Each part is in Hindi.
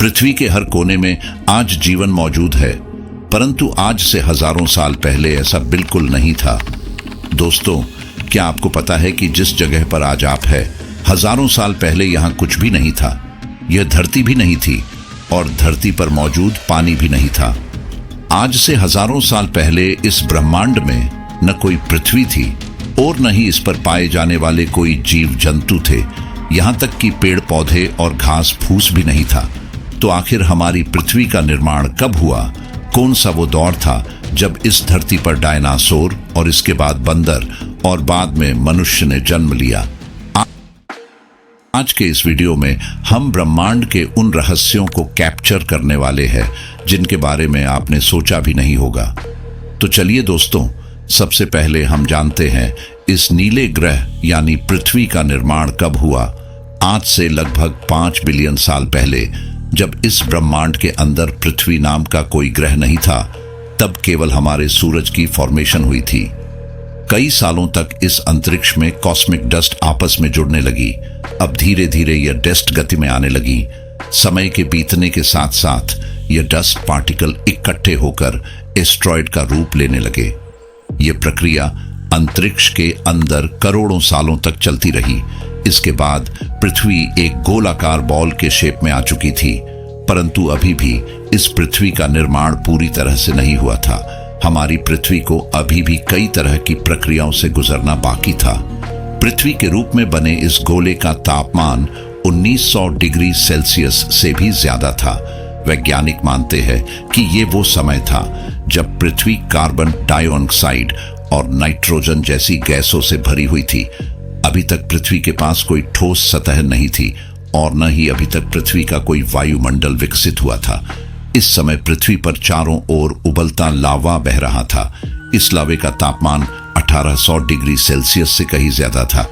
पृथ्वी के हर कोने में आज जीवन मौजूद है, परंतु आज से हजारों साल पहले ऐसा बिल्कुल नहीं था। दोस्तों, क्या आपको पता है कि जिस जगह पर आज आप हैं, हजारों साल पहले यहाँ कुछ भी नहीं था। यह धरती भी नहीं थी और धरती पर मौजूद पानी भी नहीं था। आज से हजारों साल पहले इस ब्रह्मांड में न कोई पृथ्वी थी और न ही इस पर पाए जाने वाले कोई जीव जंतु थे। यहाँ तक कि पेड़ पौधे और घास फूस भी नहीं था। तो आखिर हमारी पृथ्वी का निर्माण कब हुआ? कौन सा वो दौर था जब इस धरती पर डायनासोर और इसके बाद बंदर और बाद में मनुष्य ने जन्म लिया? आज के इस वीडियो में हम ब्रह्मांड के उन रहस्यों को कैप्चर करने वाले हैं जिनके बारे में आपने सोचा भी नहीं होगा। तो चलिए दोस्तों, सबसे पहले हम जानते हैं इस नीले ग्रह यानी पृथ्वी का निर्माण कब हुआ। आज से लगभग 5 बिलियन साल पहले, जब इस ब्रह्मांड के अंदर पृथ्वी नाम का कोई ग्रह नहीं था, तब केवल हमारे सूरज की फॉर्मेशन हुई थी। कई सालों तक इस अंतरिक्ष में कॉस्मिक डस्ट आपस में जुड़ने लगी। अब धीरे धीरे यह डस्ट गति में आने लगी। समय के बीतने के साथ साथ यह डस्ट पार्टिकल इकट्ठे होकर एस्ट्रॉयड का रूप लेने लगे। यह प्रक्रिया अंतरिक्ष के अंदर करोड़ों सालों तक चलती रही। इसके बाद पृथ्वी एक गोलाकार बॉल के शेप में आ चुकी थी, परंतु अभी भी इस पृथ्वी का निर्माण पूरी तरह से नहीं हुआ था। हमारी पृथ्वी को अभी भी कई तरह की प्रक्रियाओं से गुजरना बाकी था। पृथ्वी के रूप में बने इस गोले का तापमान 1900 डिग्री सेल्सियस से भी ज्यादा था। वैज्ञानिक मानते हैं कि ये वो समय था जब पृथ्वी कार्बन डाइऑक्साइड और नाइट्रोजन जैसी गैसों से भरी हुई थी। अभी तक पृथ्वी के पास कोई ठोस सतह नहीं थी और न ही अभी तक पृथ्वी का कोई वायुमंडल विकसित हुआ था। इस समय पृथ्वी पर चारों ओर उबलता लावा बह रहा था। इस लावे का तापमान 1800 डिग्री सेल्सियस से कहीं ज्यादा था।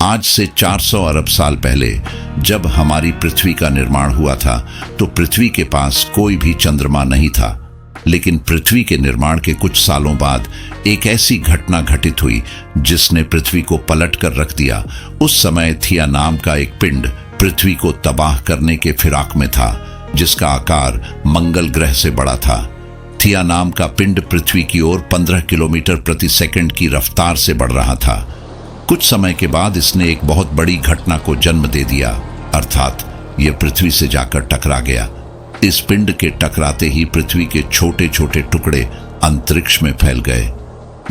आज से 400 अरब साल पहले जब हमारी पृथ्वी का निर्माण हुआ था, तो पृथ्वी के पास कोई भी चंद्रमा नहीं था। लेकिन पृथ्वी के निर्माण के कुछ सालों बाद एक ऐसी घटना घटित हुई जिसने पृथ्वी को पलट कर रख दिया। उस समय थिया नाम का एक पिंड पृथ्वी को तबाह करने के फिराक में था, जिसका आकार मंगल ग्रह से बड़ा था। थिया नाम का पिंड पृथ्वी की ओर 15 किलोमीटर प्रति सेकंड की रफ्तार से बढ़ रहा था। कुछ समय के बाद इसने एक बहुत बड़ी घटना को जन्म दे दिया, अर्थात यह पृथ्वी से जाकर टकरा गया। इस पिंड के टकराते ही पृथ्वी के छोटे छोटे टुकड़े अंतरिक्ष में फैल गए।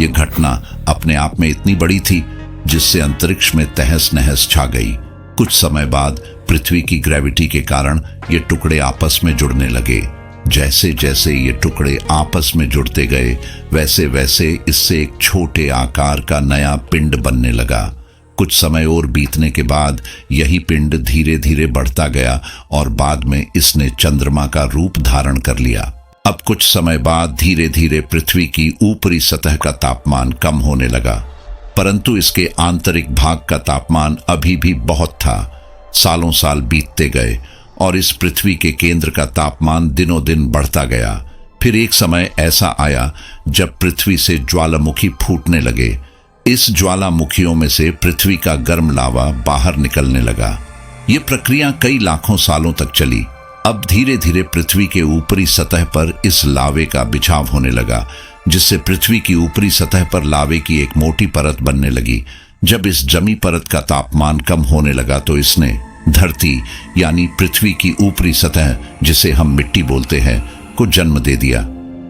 यह घटना अपने आप में इतनी बड़ी थी जिससे अंतरिक्ष में तहस नहस छा गई। कुछ समय बाद पृथ्वी की ग्रेविटी के कारण ये टुकड़े आपस में जुड़ने लगे। जैसे जैसे ये टुकड़े आपस में जुड़ते गए, वैसे वैसे इससे एक छोटे आकार का नया पिंड बनने लगा। कुछ समय और बीतने के बाद यही पिंड धीरे धीरे बढ़ता गया और बाद में इसने चंद्रमा का रूप धारण कर लिया। अब कुछ समय बाद धीरे धीरे पृथ्वी की ऊपरी सतह का तापमान कम होने लगा, परंतु इसके आंतरिक भाग का तापमान अभी भी बहुत था। सालों साल बीतते गए और इस पृथ्वी के केंद्र का तापमान दिनों दिन बढ़ता गया। फिर एक समय ऐसा आया जब पृथ्वी से ज्वालामुखी फूटने लगे। इस ज्वालामुखियों में से पृथ्वी का गर्म लावा बाहर निकलने लगा। ये प्रक्रिया कई लाखों सालों तक चली। अब धीरे धीरे पृथ्वी के ऊपरी सतह पर इस लावे का बिछाव होने लगा, जिससे पृथ्वी की ऊपरी सतह पर लावे की एक मोटी परत बनने लगी। जब इस जमी परत का तापमान कम होने लगा तो इसने धरती यानी पृथ्वी की ऊपरी सतह, जिसे हम मिट्टी बोलते हैं, को जन्म दे दिया।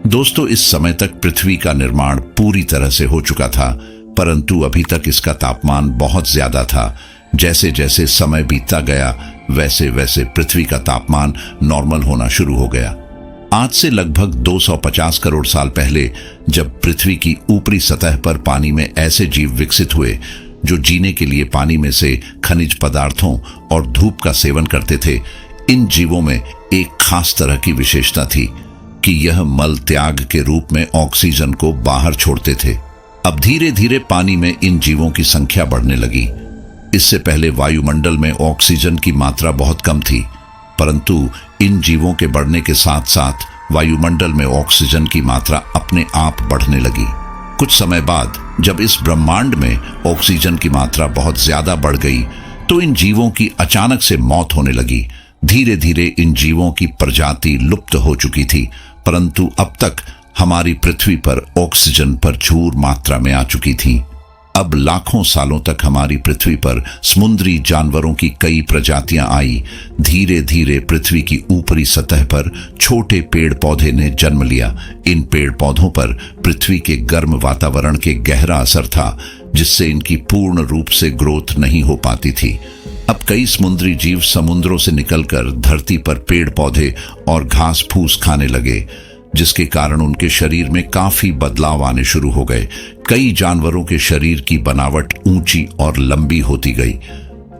दोस्तों, इस समय तक पृथ्वी का निर्माण पूरी तरह से हो चुका था, परंतु अभी तक इसका तापमान बहुत ज्यादा था। जैसे जैसे समय बीतता गया, वैसे वैसे पृथ्वी का तापमान नॉर्मल होना शुरू हो गया। आज से लगभग 250 करोड़ साल पहले जब पृथ्वी की ऊपरी सतह पर पानी में ऐसे जीव विकसित हुए जो जीने के लिए पानी में से खनिज पदार्थों और धूप का सेवन करते थे, इन जीवों में एक खास तरह की विशेषता थी कि यह मल त्याग के रूप में ऑक्सीजन को बाहर छोड़ते थे। अब धीरे धीरे पानी में इन जीवों की संख्या बढ़ने लगी। इससे पहले वायुमंडल में ऑक्सीजन की मात्रा बहुत कम थी, परंतु इन जीवों के बढ़ने के साथ साथ वायुमंडल में ऑक्सीजन की मात्रा अपने आप बढ़ने लगी। कुछ समय बाद जब इस ब्रह्मांड में ऑक्सीजन की मात्रा बहुत ज्यादा बढ़ गई, तो इन जीवों की अचानक से मौत होने लगी। धीरे धीरे इन जीवों की प्रजाति लुप्त हो चुकी थी, परंतु अब तक हमारी पृथ्वी पर ऑक्सीजन भरपूर मात्रा में आ चुकी थी। अब लाखों सालों तक हमारी पृथ्वी पर समुद्री जानवरों की कई प्रजातियां आई। धीरे धीरे पृथ्वी की ऊपरी सतह पर छोटे पेड़ पौधे ने जन्म लिया। इन पेड़ पौधों पर पृथ्वी के गर्म वातावरण के गहरा असर था, जिससे इनकी पूर्ण रूप से ग्रोथ नहीं हो पाती थी। अब कई समुद्री जीव समुद्रों से निकलकर धरती पर पेड़ पौधे और घास फूस खाने लगे, जिसके कारण उनके शरीर में काफी बदलाव आने शुरू हो गए। कई जानवरों के शरीर की बनावट ऊंची और लंबी होती गई।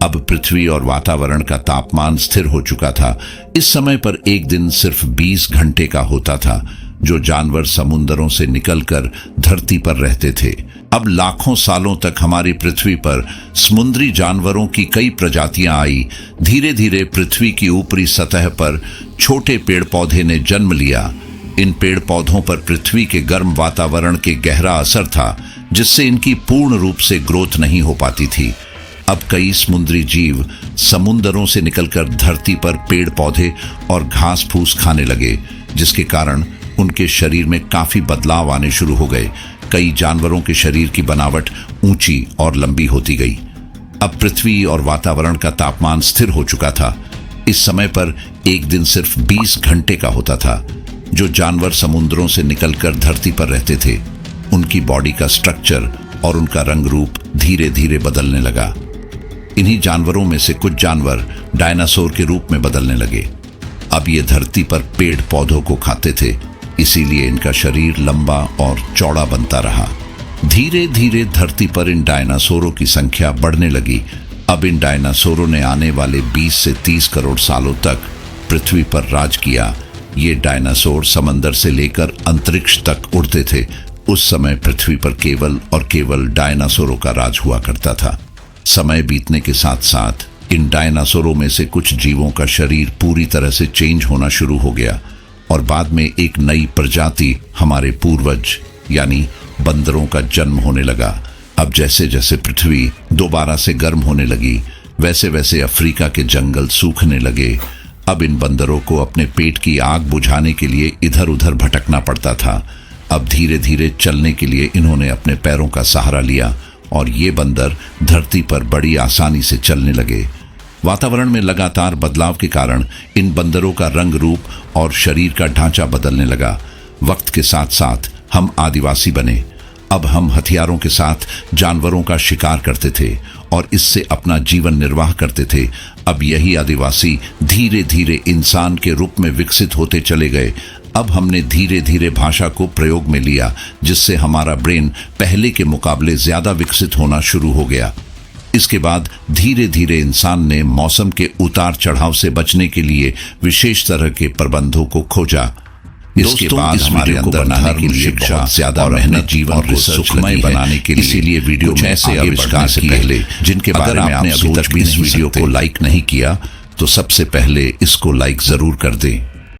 अब पृथ्वी और वातावरण का तापमान स्थिर हो चुका था। इस समय पर एक दिन सिर्फ 20 घंटे का होता था, जो जानवर समुद्रों से निकलकर धरती पर रहते थे। अब लाखों सालों तक हमारी पृथ्वी पर समुद्री जानवरों की कई प्रजातियां आई। धीरे धीरे पृथ्वी की ऊपरी सतह पर छोटे पेड़ पौधे ने जन्म लिया। इन पेड़ पौधों पर पृथ्वी के गर्म वातावरण के गहरा असर था, जिससे इनकी पूर्ण रूप से ग्रोथ नहीं हो पाती थी। अब कई समुद्री जीव समुद्रों से निकलकर धरती पर पेड़ पौधे और घास फूस खाने लगे, जिसके कारण उनके शरीर में काफी बदलाव आने शुरू हो गए। कई जानवरों के शरीर की बनावट ऊंची और लंबी होती गई। अब पृथ्वी और वातावरण का तापमान स्थिर हो चुका था। इस समय पर एक दिन सिर्फ 20 घंटे का होता था। जो जानवर समुद्रों से निकलकर धरती पर रहते थे, उनकी बॉडी का स्ट्रक्चर और उनका रंग रूप धीरे धीरे बदलने लगा। इन्हीं जानवरों में से कुछ जानवर डायनासोर के रूप में बदलने लगे। अब ये धरती पर पेड़ पौधों को खाते थे, इसीलिए इनका शरीर लंबा और चौड़ा बनता रहा। धीरे धीरे धरती पर इन डायनासोरों की संख्या बढ़ने लगी। अब इन डायनासोरों ने आने वाले 20 से 30 करोड़ सालों तक पृथ्वी पर राज किया। ये डायनासोर समंदर से लेकर अंतरिक्ष तक उड़ते थे। उस समय पृथ्वी पर केवल और केवल डायनासोरों का राज हुआ करता था। समय बीतने के साथ साथ इन डायनासोरों में से कुछ जीवों का शरीर पूरी तरह से चेंज होना शुरू हो गया और बाद में एक नई प्रजाति, हमारे पूर्वज यानी बंदरों का जन्म होने लगा। अब जैसे जैसे पृथ्वी दोबारा से गर्म होने लगी, वैसे वैसे अफ्रीका के जंगल सूखने लगे। अब इन बंदरों को अपने पेट की आग बुझाने के लिए इधर उधर भटकना पड़ता था। अब धीरे धीरे चलने के लिए इन्होंने अपने पैरों का सहारा लिया और ये बंदर धरती पर बड़ी आसानी से चलने लगे। वातावरण में लगातार बदलाव के कारण इन बंदरों का रंग रूप और शरीर का ढांचा बदलने लगा। वक्त के साथ साथ हम आदिवासी बने। अब हम हथियारों के साथ जानवरों का शिकार करते थे और इससे अपना जीवन निर्वाह करते थे। अब यही आदिवासी धीरे धीरे इंसान के रूप में विकसित होते चले गए। अब हमने धीरे धीरे भाषा को प्रयोग में लिया, जिससे हमारा ब्रेन पहले के मुकाबले ज्यादा विकसित होना शुरू हो गया। इसके बाद धीरे धीरे इंसान ने मौसम के उतार चढ़ाव से बचने के लिए विशेष तरह के प्रबंधों को खोजा। इसके बाद हमारे अंदर बनाने के लिए बहुत ज्यादा मेहनत जीवन को सुखमय बनाने के लिए, इसीलिए वीडियो में ऐसे आविष्कार से पहले जिनके बारे में आपने अभी तक भी इस वीडियो को लाइक नहीं किया, तो सबसे पहले इसको लाइक जरूर कर दें।